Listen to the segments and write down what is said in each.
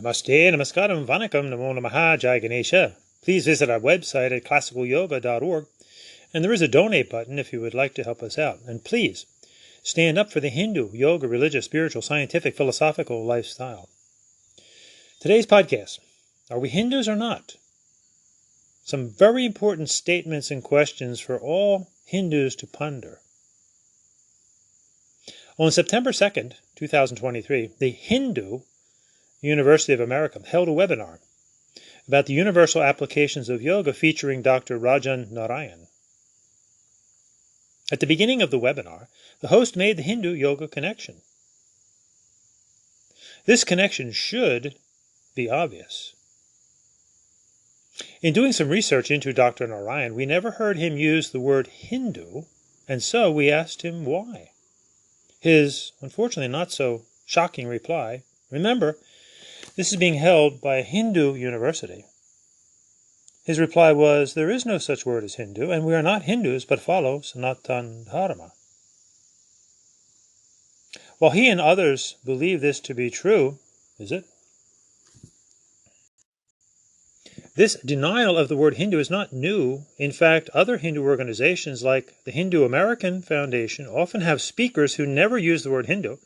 Namaste, Namaskaram, Vanakkam, Namo Namaha, Jai Ganesha. Please visit our website at classicalyoga.org, and there is a donate button if you would like to help us out. And please, stand up for the Hindu, yoga, religious, spiritual, scientific, philosophical lifestyle. Today's podcast, are we Hindus or not? Some very important statements and questions for all Hindus to ponder. On September 2nd, 2023, the Hindu University of America held a webinar about the universal applications of yoga featuring Dr. Rajan Narayan. At the beginning of the webinar, the host made the Hindu-yoga connection. This connection should be obvious. In doing some research into Dr. Narayan, we never heard him use the word Hindu, and so we asked him why. His, unfortunately not so shocking reply, remember, this is being held by a Hindu university. His reply was, there is no such word as Hindu, and we are not Hindus, but follow Sanatana Dharma. While he and others believe this to be true, is it? This denial of the word Hindu is not new. In fact, other Hindu organizations like the Hindu American Foundation often have speakers who never use the word Hindu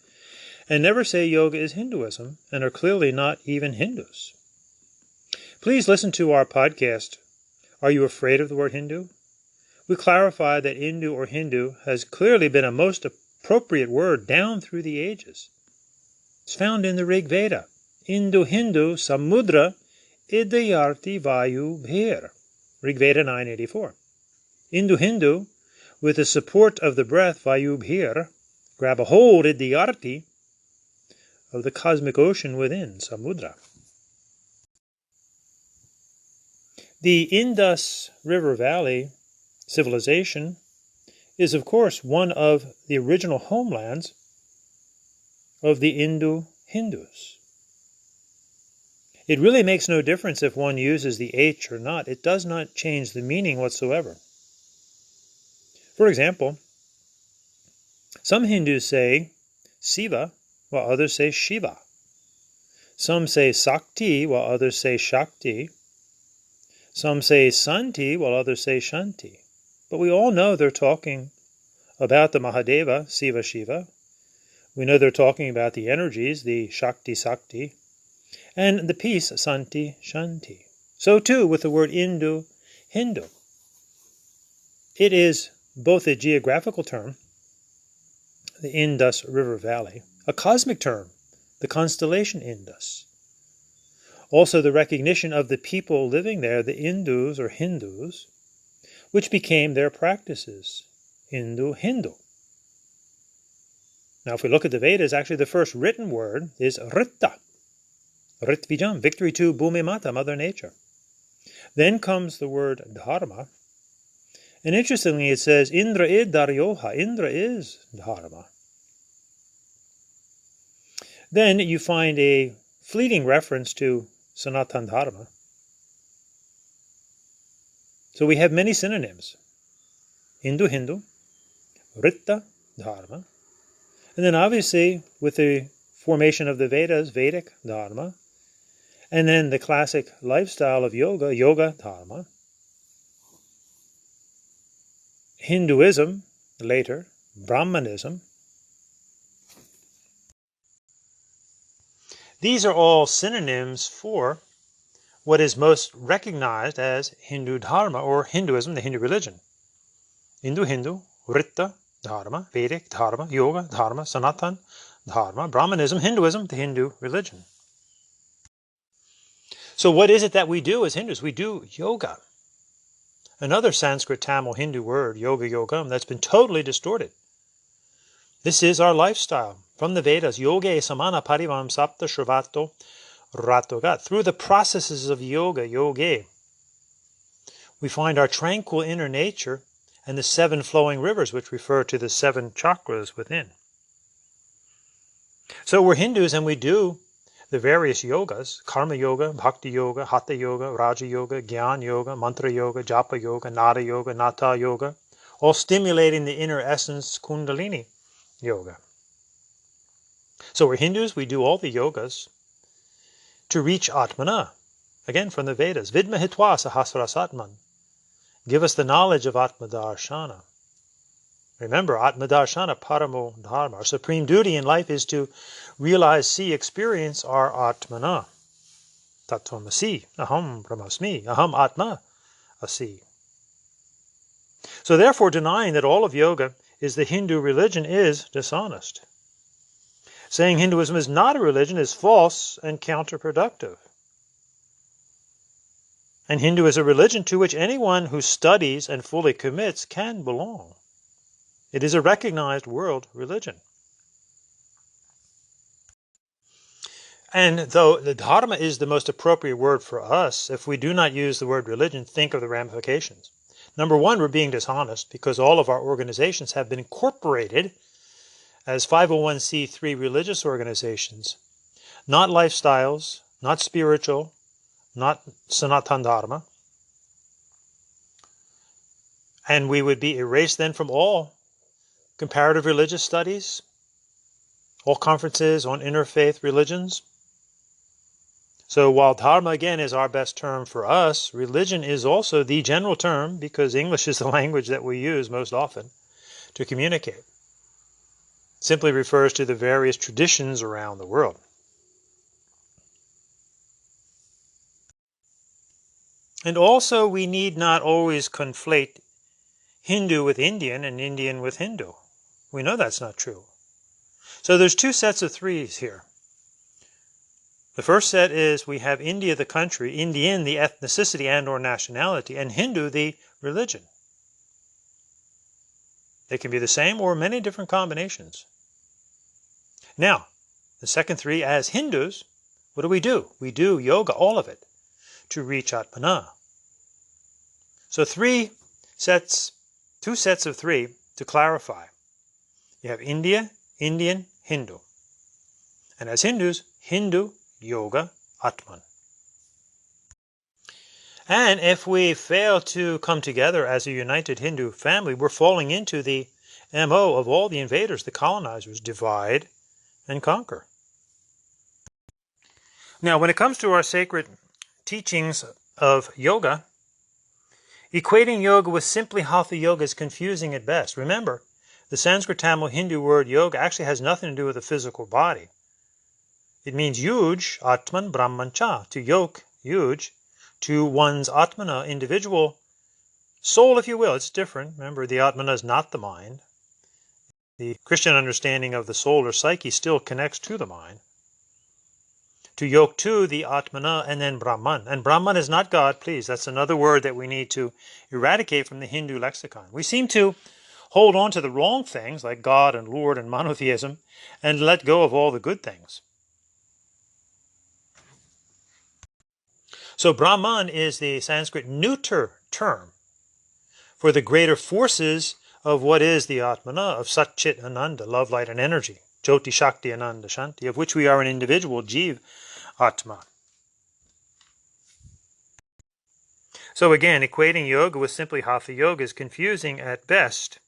and never say yoga is Hinduism and are clearly not even Hindus. Please listen to our podcast, Are You Afraid of the Word Hindu? We clarify that Hindu or Hindu has clearly been a most appropriate word down through the ages. It's found in the Rig Veda. Hindu samudra idayarti vayu bher. Rig Veda 984. Hindu, with the support of the breath vayu bher, grab a hold idayarti of the cosmic ocean within, samudra. The Indus River Valley civilization is, of course, one of the original homelands of the Hindus. It really makes no difference if one uses the H or not. It does not change the meaning whatsoever. For example, some Hindus say Siva, while others say Shiva. Some say Sakti, while others say Shakti. Some say Santi, while others say Shanti. But we all know they're talking about the Mahadeva, Siva, Shiva. We know they're talking about the energies, the Shakti, Sakti, and the peace, Santi, Shanti. So too with the word Hindu. It is both a geographical term, the Indus River Valley, a cosmic term, the constellation Indus. Also the recognition of the people living there, the Indus or Hindus, which became their practices, Hindu. Now if we look at the Vedas, actually the first written word is Ritta. Rit Vijam, victory to Bhumi Mata, Mother Nature. Then comes the word Dharma. And interestingly, it says, Indra id Dharyoha. Indra is Dharma. Then you find a fleeting reference to Sanatana Dharma. So we have many synonyms. Hindu, Ritta, Dharma. And then obviously, with the formation of the Vedas, Vedic Dharma. And then the classic lifestyle of yoga, Yoga Dharma. Hinduism, later, Brahmanism. These are all synonyms for what is most recognized as Hindu Dharma or Hinduism, the Hindu religion. Hindu, Ritta Dharma, Vedic Dharma, Yoga Dharma, Sanatana Dharma, Brahmanism, Hinduism, the Hindu religion. So what is it that we do as Hindus? We do yoga. Another Sanskrit, Tamil, Hindu word, yoga, yogam, that's been totally distorted. This is our lifestyle. From the Vedas, yoge samana parivam sapta shravato ratogat. Through the processes of yoga, yoge, we find our tranquil inner nature and the 7 flowing rivers, which refer to the 7 chakras within. So we're Hindus and we do the various yogas, karma yoga, bhakti yoga, hatha yoga, raja yoga, jnana yoga, mantra yoga, japa yoga, nada yoga, nata yoga, all stimulating the inner essence, kundalini yoga. So we're Hindus, we do all the yogas. to reach Atmana. Again from the Vedas. Vidma hitva sahasras Atman. Give us the knowledge of Atmadarshana. Remember, Atmadarshana Paramo Dharma. Our supreme duty in life is to realize, see, experience our Atmana. Tattvamasi, aham brahmasmi, aham atma asi. So therefore, denying that all of yoga is the Hindu religion is dishonest. Saying Hinduism is not a religion is false and counterproductive. And Hindu is a religion to which anyone who studies and fully commits can belong. It is a recognized world religion. And though the Dharma is the most appropriate word for us, if we do not use the word religion, think of the ramifications. Number one, we're being dishonest because all of our organizations have been incorporated as 501c3 religious organizations, not lifestyles, not spiritual, not Sanatana Dharma. And we would be erased then from all comparative religious studies, all conferences on interfaith religions. So while Dharma, again, is our best term for us, religion is also the general term because English is the language that we use most often to communicate. It simply refers to the various traditions around the world. And also, we need not always conflate Hindu with Indian and Indian with Hindu. We know that's not true. So there's two sets of threes here. The first set is we have India, the country, Indian, the ethnicity and or nationality, and Hindu, the religion. They can be the same or many different combinations. Now, the second three, as Hindus, what do? We do yoga, all of it, to reach Atmana. So two sets of three to clarify. You have India, Indian, Hindu. And as Hindus, Hindu, Yoga, Atman. And if we fail to come together as a united Hindu family, we're falling into the MO of all the invaders, the colonizers, divide and conquer. Now, when it comes to our sacred teachings of yoga, equating yoga with simply hatha yoga is confusing at best. Remember, the Sanskrit Tamil Hindu word yoga actually has nothing to do with the physical body. It means yuj, atman, brahmancha, to yoke, yuj, to one's atmana, individual soul, if you will. It's different. Remember, the atmana is not the mind. The Christian understanding of the soul or psyche still connects to the mind. To yoke to the atmana and then Brahman. And Brahman is not God, please. That's another word that we need to eradicate from the Hindu lexicon. We seem to hold on to the wrong things like God and Lord and monotheism and let go of all the good things. So Brahman is the Sanskrit neuter term for the greater forces of what is the Atmana, of Sat Chit Ananda, love, light, and energy, Jyoti Shakti Ananda Shanti, of which we are an individual, Jiv Atma. So again, equating yoga with simply hatha yoga is confusing at best.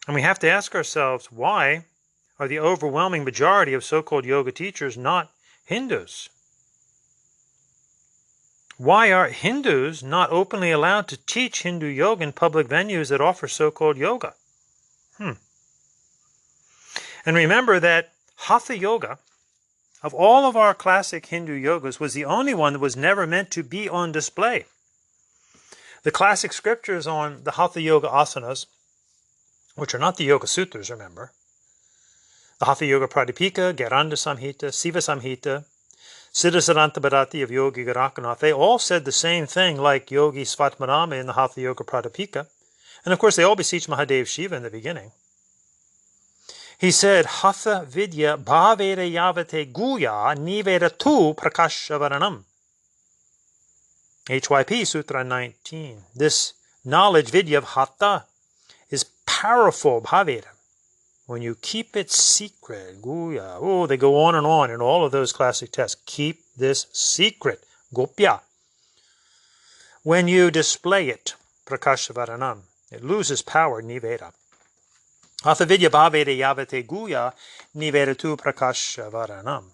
And we have to ask ourselves, why are the overwhelming majority of so-called yoga teachers not Hindus? Why are Hindus not openly allowed to teach Hindu yoga in public venues that offer so-called yoga? And remember that hatha yoga, of all of our classic Hindu yogas, was the only one that was never meant to be on display. The classic scriptures on the hatha yoga asanas, which are not the Yoga Sutras, remember, the Hatha Yoga Pradipika, Garanda Samhita, Siva Samhita, Siddhasaranta Bharati of Yogi Garakanath, they all said the same thing like Yogi Svatmarama in the Hatha Yoga Pradipika. And of course they all beseech Mahadev Shiva in the beginning. He said, Hatha Vidya Bhaveda Yavate Guya Niveda Tu Prakashavaranam. HYP Sutra 19. This knowledge, Vidya of Hatha, is powerful, Bhaveda. When you keep it secret, Guya, they go on and on in all of those classic texts. Keep this secret, Gopya. When you display it, Prakashavaranam, it loses power, Niveda. Hatha Vidya Bhaveda Yavate Guya Niveda Tu Prakashavaranam.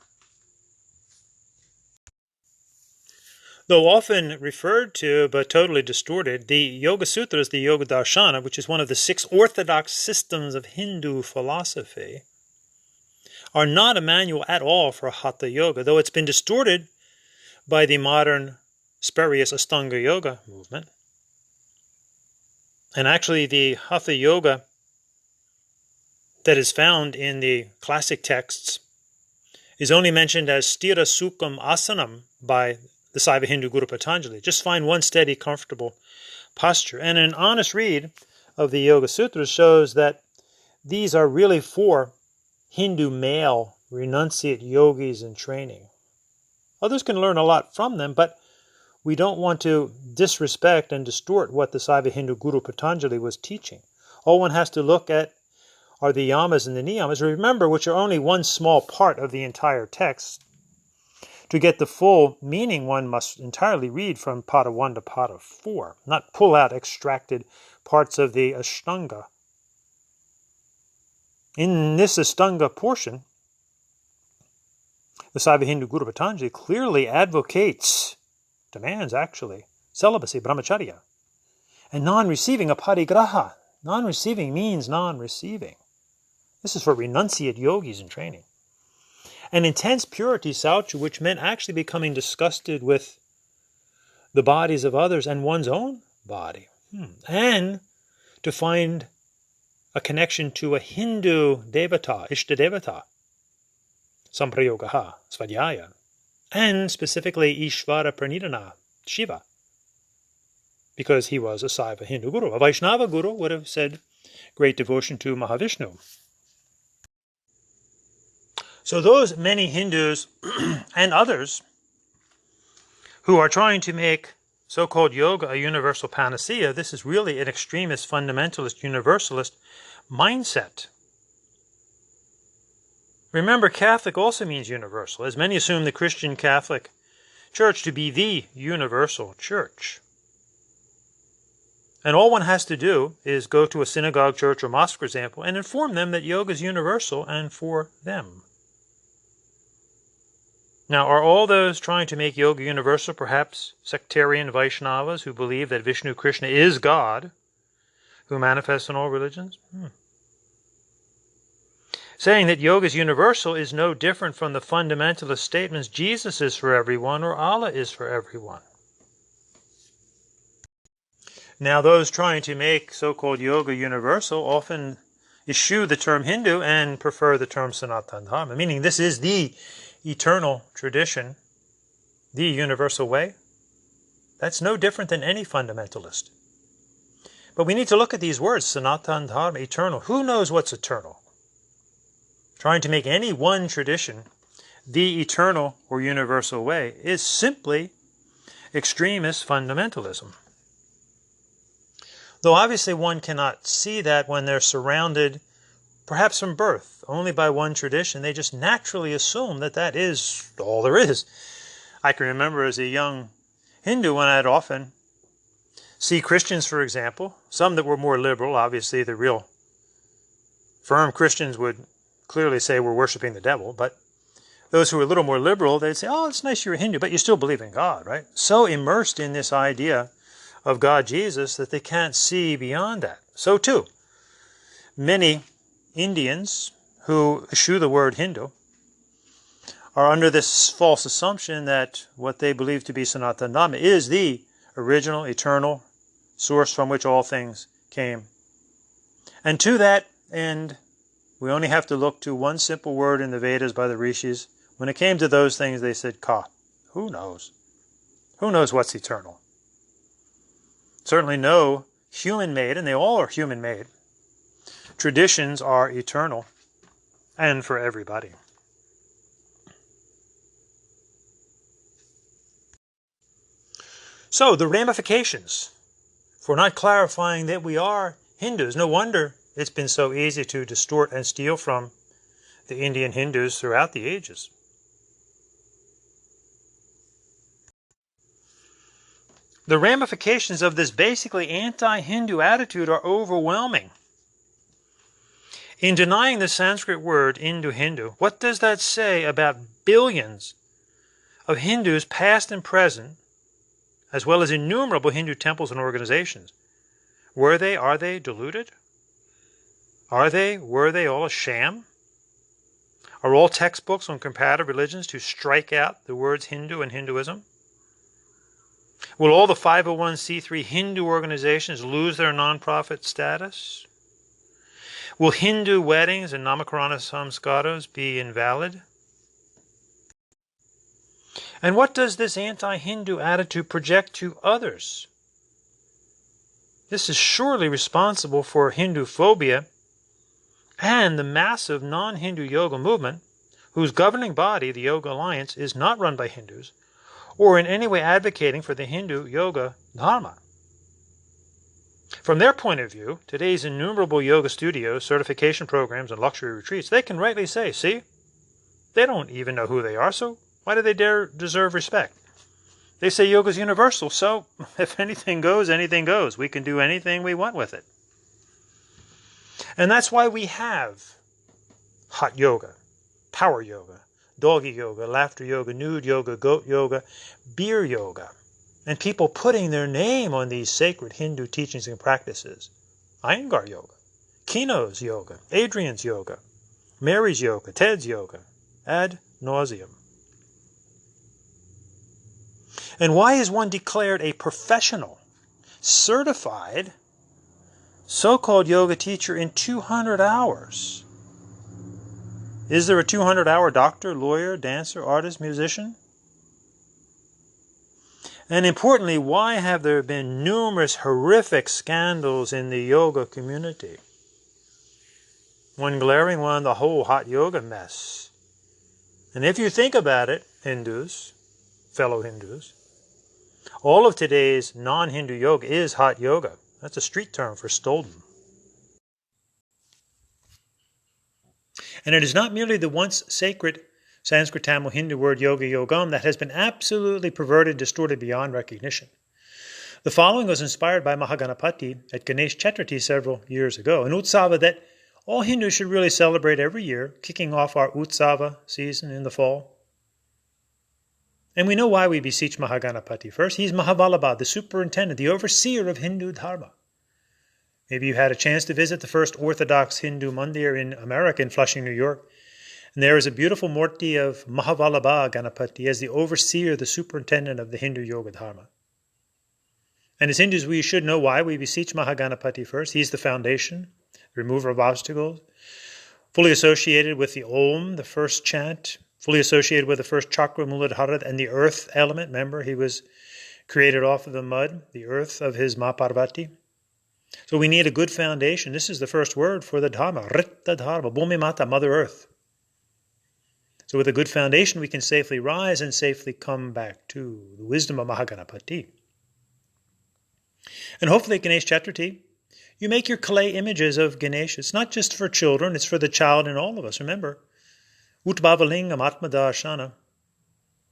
Though often referred to but totally distorted, the Yoga Sutras, the Yoga Darshana, which is one of the 6 orthodox systems of Hindu philosophy, are not a manual at all for Hatha Yoga, though it's been distorted by the modern spurious Ashtanga Yoga movement. And actually the Hatha Yoga that is found in the classic texts is only mentioned as Sthira Sukham Asanam by the Saiva Hindu Guru Patanjali. Just find one steady, comfortable posture. And an honest read of the Yoga Sutras shows that these are really for Hindu male renunciate yogis in training. Others can learn a lot from them, but we don't want to disrespect and distort what the Saiva Hindu Guru Patanjali was teaching. All one has to look at are the yamas and the niyamas, remember, which are only one small part of the entire text. To get the full meaning, one must entirely read from Pada 1 to Pada 4, not pull out extracted parts of the Ashtanga. In this Ashtanga portion, the Saiva Hindu Guru Patanjali clearly advocates, demands actually, celibacy, brahmacharya, and non-receiving a parigraha. Non-receiving means non-receiving. This is for renunciate yogis in training. An intense purity, saucha, which meant actually becoming disgusted with the bodies of others and one's own body. And to find a connection to a Hindu devata, Ishtadevata, Samprayogaha, Svadhyaya, and specifically Ishvara Pranidhana, Shiva, because he was a Saiva Hindu Guru. A Vaishnava Guru would have said great devotion to Mahavishnu. So those many Hindus and others who are trying to make so-called yoga a universal panacea, this is really an extremist, fundamentalist, universalist mindset. Remember, Catholic also means universal, as many assume the Christian Catholic Church to be the universal church. And all one has to do is go to a synagogue, church, or mosque, for example, and inform them that yoga is universal and for them. Now, are all those trying to make yoga universal perhaps sectarian Vaishnavas who believe that Vishnu Krishna is God, who manifests in all religions? Saying that yoga is universal is no different from the fundamentalist statements Jesus is for everyone or Allah is for everyone. Now, those trying to make so-called yoga universal often eschew the term Hindu and prefer the term Sanatana Dharma, meaning this is the eternal tradition, the universal way. That's no different than any fundamentalist. But we need to look at these words, Sanatana Dharma, eternal. Who knows what's eternal? Trying to make any one tradition the eternal or universal way is simply extremist fundamentalism. Though obviously one cannot see that when they're surrounded, perhaps from birth, only by one tradition. They just naturally assume that that is all there is. I can remember as a young Hindu when I'd often see Christians, for example, some that were more liberal. Obviously, the real firm Christians would clearly say we're worshiping the devil, but those who were a little more liberal, they'd say, oh, it's nice you're a Hindu, but you still believe in God, right? So immersed in this idea of God Jesus that they can't see beyond that. So too, many Indians who eschew the word Hindu are under this false assumption that what they believe to be Sanatana Dharma is the original, eternal source from which all things came. And to that end, we only have to look to one simple word in the Vedas by the Rishis. When it came to those things, they said, Ka. Who knows? Who knows what's eternal? Certainly no human-made, and they all are human-made, traditions are eternal and for everybody. So the ramifications for not clarifying that we are Hindus. No wonder it's been so easy to distort and steal from the Indian Hindus throughout the ages. The ramifications of this basically anti-Hindu attitude are overwhelming. In denying the Sanskrit word Hindu, what does that say about billions of Hindus, past and present, as well as innumerable Hindu temples and organizations. Are they deluded? Were they all a sham? Are all textbooks on comparative religions to strike out the words Hindu and Hinduism? Will all the 501c3 Hindu organizations lose their nonprofit status? Will Hindu weddings and Namakarana samskaras be invalid? And what does this anti-Hindu attitude project to others? This is surely responsible for Hindu phobia and the massive non-Hindu yoga movement, whose governing body, the Yoga Alliance, is not run by Hindus, or in any way advocating for the Hindu yoga Dharma. From their point of view, today's innumerable yoga studios, certification programs, and luxury retreats, they can rightly say, see, they don't even know who they are, so why do they dare deserve respect? They say yoga is universal, so if anything goes, anything goes. We can do anything we want with it. And that's why we have hot yoga, power yoga, doggy yoga, laughter yoga, nude yoga, goat yoga, beer yoga, and people putting their name on these sacred Hindu teachings and practices. Iyengar yoga, Kino's yoga, Adrian's yoga, Mary's yoga, Ted's yoga, ad nauseum. And why is one declared a professional, certified, so-called yoga teacher in 200 hours? Is there a 200-hour doctor, lawyer, dancer, artist, musician? And importantly, why have there been numerous horrific scandals in the yoga community? One glaring one, the whole hot yoga mess. And if you think about it, Hindus, fellow Hindus, all of today's non-Hindu yoga is hot yoga. That's a street term for stolen. And it is not merely the once sacred Sanskrit Tamil Hindu word yoga yogam that has been absolutely perverted, distorted beyond recognition. The following was inspired by Mahaganapati at Ganesh Chaturthi several years ago, an utsava that all Hindus should really celebrate every year, kicking off our utsava season in the fall. And we know why we beseech Mahaganapati first. He's Mahavallabha, the superintendent, the overseer of Hindu Dharma. Maybe you had a chance to visit the first Orthodox Hindu mandir in America, in Flushing, New York. And there is a beautiful murti of Mahavallabha Ganapati as the overseer, the superintendent of the Hindu Yoga Dharma. And as Hindus, we should know why we beseech Mahaganapati first. He's the foundation, the remover of obstacles, fully associated with the Om, the first chant, fully associated with the first chakra, Muladhara, and the earth element. Remember, he was created off of the mud, the earth of his Ma Parvati. So we need a good foundation. This is the first word for the Dharma, Ritta Dharma, Bhumi Mata, Mother Earth. So with a good foundation, we can safely rise and safely come back to the wisdom of Mahaganapati. And hopefully at Ganesh Chaturthi, you make your clay images of Ganesh. It's not just for children, it's for the child in all of us. Remember, Utbhavalingam Atmadarshana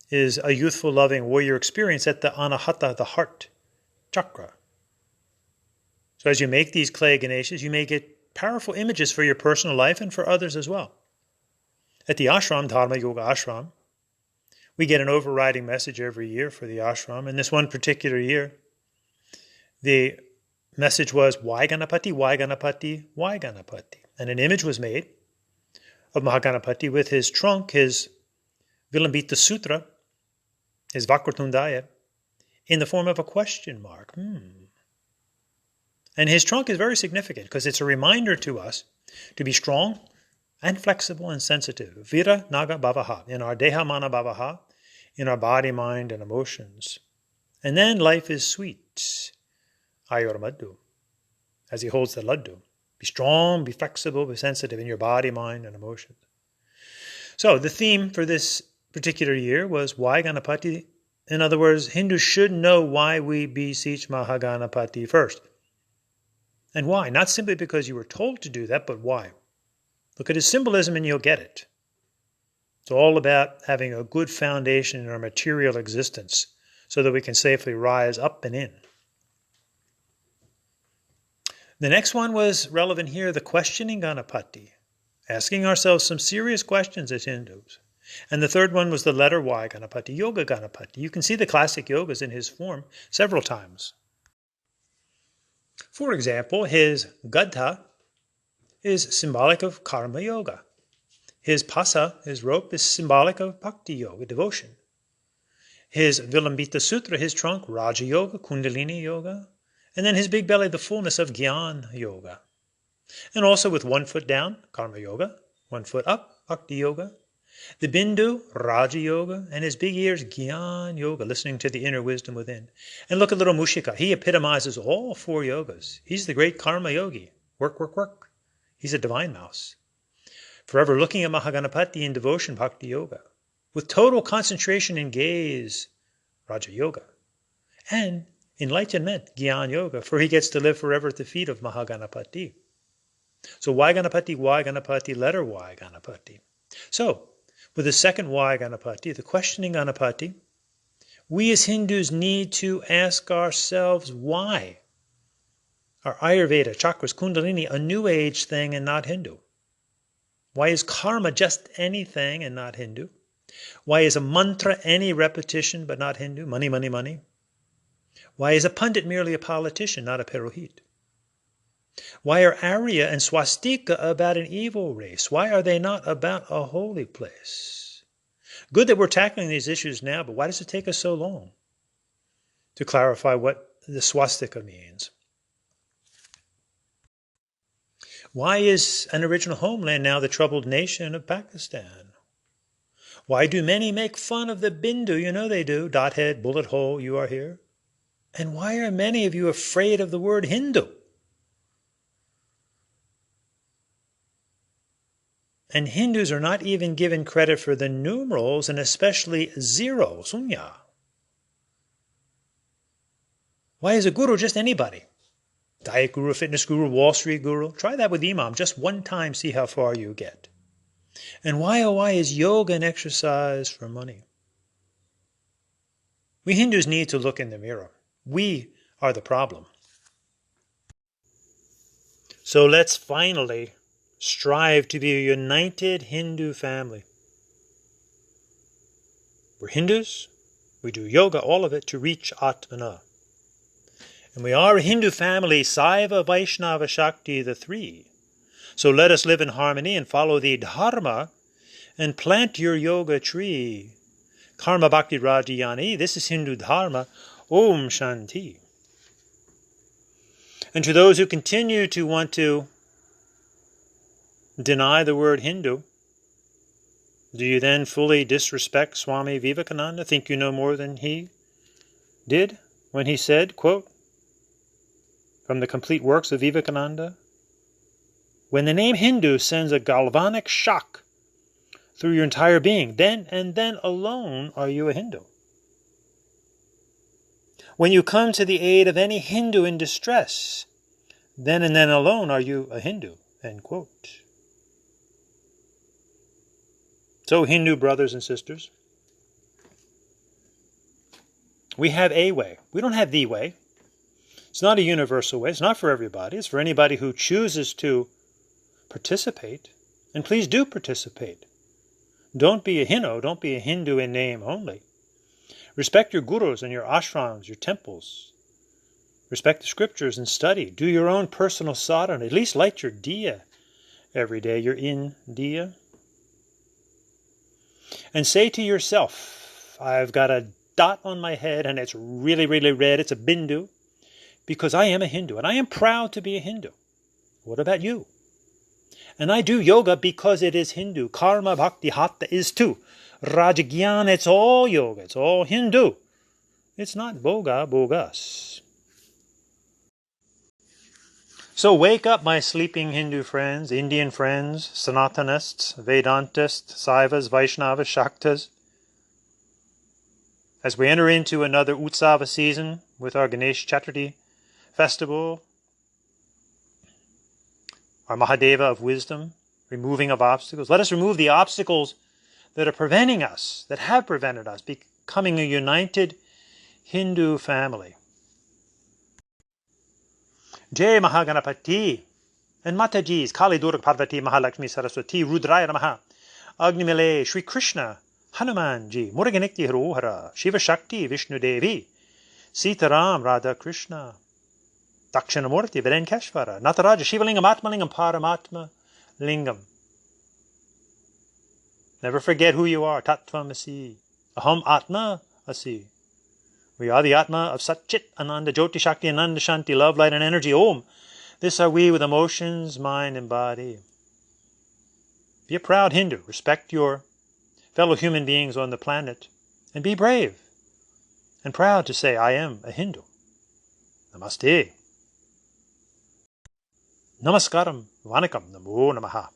is a youthful, loving warrior experience at the Anahata, the heart chakra. So as you make these clay Ganeshas, you may get powerful images for your personal life and for others as well. At the ashram, Dharma Yoga Ashram, we get an overriding message every year for the ashram. And this one particular year, the message was, why Ganapati, why Ganapati, why Ganapati? And an image was made of Mahaganapati with his trunk, his Vilambita Sutra, his Vakratundaya, in the form of a question mark. And his trunk is very significant because it's a reminder to us to be strong and flexible and sensitive. Vira Naga Bhavaha, in our Deha Mana Bhavaha, in our body, mind, and emotions. And then life is sweet. Ayur Madhu, as he holds the Laddu. Be strong, be flexible, be sensitive in your body, mind, and emotions. So the theme for this particular year was why Ganapati. In other words, Hindus should know why we beseech Mahaganapati first. And why? Not simply because you were told to do that, but why? Look at his symbolism and you'll get it. It's all about having a good foundation in our material existence so that we can safely rise up and in. The next one was relevant here, the questioning Ganapati. Asking ourselves some serious questions as Hindus. And the third one was the letter Y Ganapati, Yoga Ganapati. You can see the classic yogas in his form several times. For example, his Gadha is symbolic of karma yoga. His pasa, his rope, is symbolic of bhakti yoga, devotion. His Vilambita Sutra, his trunk, Raja Yoga, Kundalini Yoga. And then his big belly, the fullness of Gyan Yoga. And also with one foot down, Karma Yoga, one foot up, Bhakti Yoga. The Bindu, Raja Yoga, and his big ears, Gyan Yoga, listening to the inner wisdom within. And look at little Mushika. He epitomizes all four yogas. He's the great Karma Yogi. Work, work, work. He's a divine mouse. Forever looking at Mahaganapati in devotion, Bhakti Yoga. With total concentration and gaze, Raja Yoga. And enlightenment, Gyan Yoga, for he gets to live forever at the feet of Mahaganapati. So Y Ganapati, letter Y Ganapati. So, with the second Y Ganapati, the questioning Ganapati, we as Hindus need to ask ourselves why. Are Ayurveda, chakras, Kundalini a New Age thing and not Hindu? Why is karma just anything and not Hindu? Why is a mantra any repetition but not Hindu? Money, money, money. Why is a pundit merely a politician, not a Purohit? Why are Arya and Swastika about an evil race? Why are they not about a holy place? Good that we're tackling these issues now, but why does it take us so long to clarify what the swastika means? Why is an original homeland now the troubled nation of Pakistan? Why do many make fun of the Bindu? You know they do. Dot head, bullet hole, you are here. And why are many of you afraid of the word Hindu? And Hindus are not even given credit for the numerals, and especially zero, sunya. Why is a guru just anybody? Diet guru, fitness guru, Wall Street guru? Try that with Imam just one time, see how far you get. And why, oh why, is yoga an exercise for money? We Hindus need to look in the mirror. We are the problem. So let's finally strive to be a united Hindu family. We're Hindus. We do yoga, all of it, to reach Atmana. And we are a Hindu family, Saiva, Vaishnava, Shakti, the three. So let us live in harmony and follow the Dharma and plant your yoga tree. Karma Bhakti Rajayani, this is Hindu Dharma. Om Shanti. And to those who continue to want to deny the word Hindu, do you then fully disrespect Swami Vivekananda? Think you know more than he did when he said, quote, from the complete works of Vivekananda, when the name Hindu sends a galvanic shock through your entire being, then and then alone are you a Hindu. When you come to the aid of any Hindu in distress, then and then alone are you a Hindu, end quote. So, Hindu brothers and sisters, we have a way. We don't have the way. It's not a universal way. It's not for everybody. It's for anybody who chooses to participate. And please do participate. Don't be a Hindu. Don't be a Hindu in name only. Respect your gurus and your ashrams, your temples. Respect the scriptures and study. Do your own personal sadhana. At least light your diya every day. You're in diya. And say to yourself, I've got a dot on my head and it's really, really red. It's a bindu. Because I am a Hindu and I am proud to be a Hindu. What about you? And I do yoga because it is Hindu. Karma Bhakti Hatha is too. Rajagyan, it's all yoga. It's all Hindu. It's not bogus. So wake up, my sleeping Hindu friends, Indian friends, Sanatanists, Vedantists, Saivas, Vaishnavas, Shaktas. As we enter into another Utsava season with our Ganesh Chaturthi festival, our Mahadeva of wisdom, removing of obstacles. Let us remove the obstacles that are preventing us, that have prevented us, becoming a united Hindu family. Jai Mahaganapati and Mataji's Kali Durga Parvati Mahalakshmi Saraswati Rudraya Namaha Agnimile, Shri Krishna, Hanumanji, Muruganitya Hirohara, Shiva Shakti, Vishnu Devi, Sitaram, Radha Krishna, Dakshinamurti, Virenkeshvara, Nataraja, Shivalingam, Atmalingam, Paramatma, Lingam. Never forget who you are. Tattvamasi. Aham Atma Asi. We are the Atma of Sat Chit, Ananda, Jyoti, Shakti, Ananda, Shanti, love, light, and energy. Om. This are we with emotions, mind, and body. Be a proud Hindu. Respect your fellow human beings on the planet. And be brave and proud to say, I am a Hindu. Namaste. Namaskaram. Vanakam. Namo Namaha.